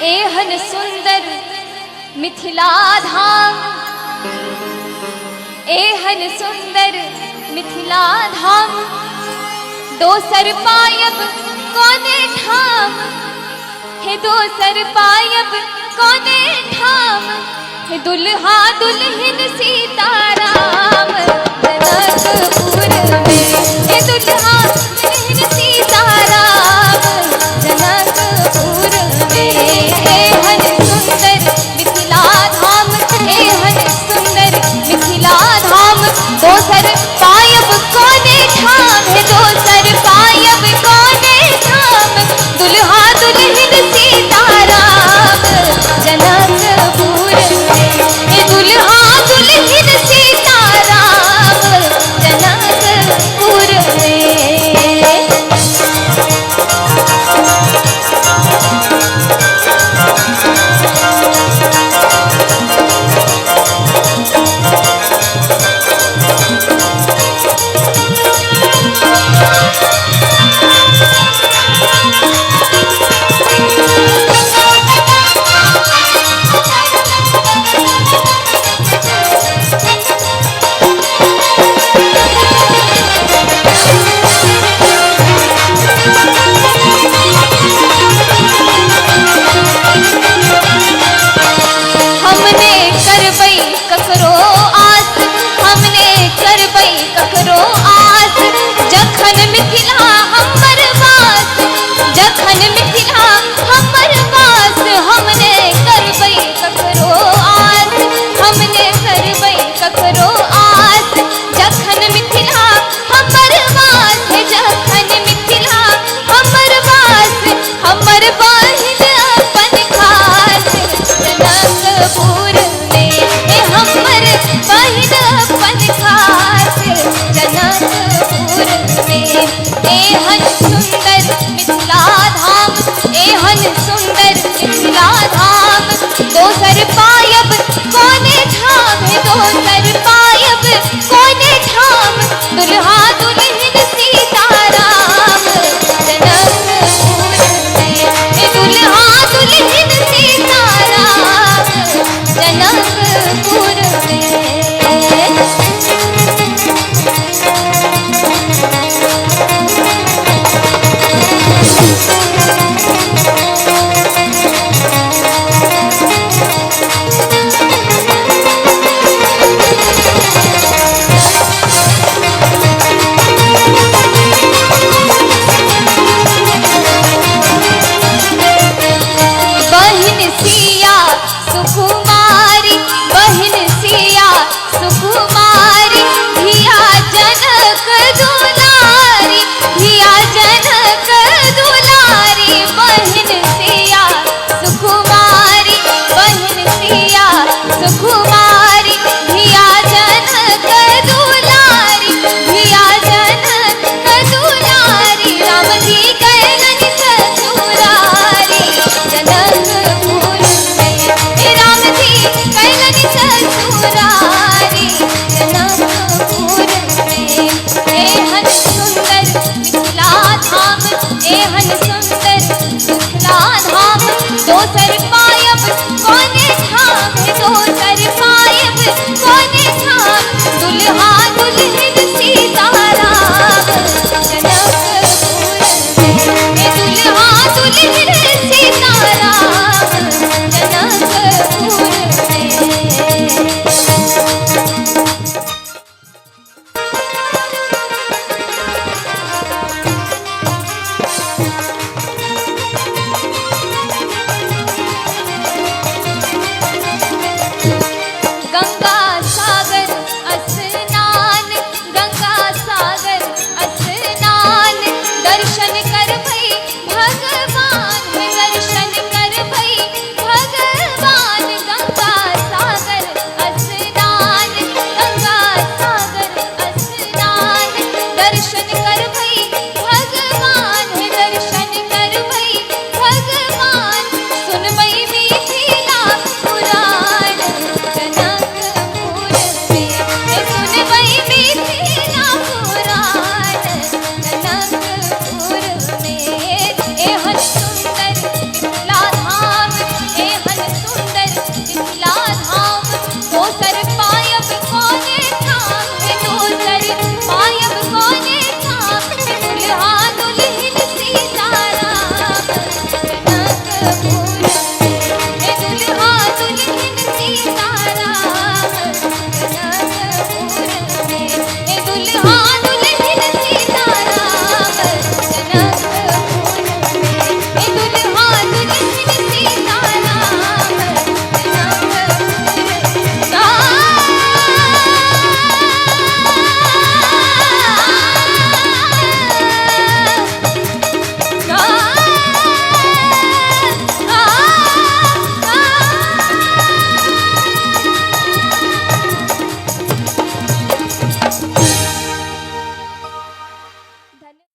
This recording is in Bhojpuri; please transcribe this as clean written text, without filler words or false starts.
एहन सुंदर मिथिला धाम, एहन सुंदर मिथिला धाम, दोसर पायब कोने ठाम, हे दोसर पायब कोने ठाम, हे दुल्हा दुल्हन सीताराम जनकपुर में, हे दुल्हा दुल्हन सीताराम जनकपुर में। एहन सुंदर मिथिला धाम, एहन सुंदर मिथिला धाम, दोसर पायब कोने ठाम, हे दोसर पायब कोने ठाम, दुल्हा दुल्हन सीताराम जनकपुर में, हे दुल्हा दुल्हन सीताराम जनकपुर में। एहन सुंदर मिथिला धाम, एहन सुंदर मिथिला धाम, दोसर पायब कोने ठाम, हे दोसर पायब कोने ठाम, दुल्हा दुल्हन सीताराम जनकपुर में, हे दुल्हा दुल्हन सीताराम जनकपुर में। सुकुमारी बहिन सिया सुकुमारी, धिया जनक दुलारी, धिया जनक दुलारी, बहिन सिया सुकुमारी, बहिन सिया सुकुमारी, धिया जनक दुलारी, धिया जनक दुलारी, राम जी कैलन ससुरारी जनकपुर में, राम जी कैलन ससुरारी जनकपुर में। एहन सुंदर मिथिला धाम, एहन सुंदर मिथिला धाम, दोसर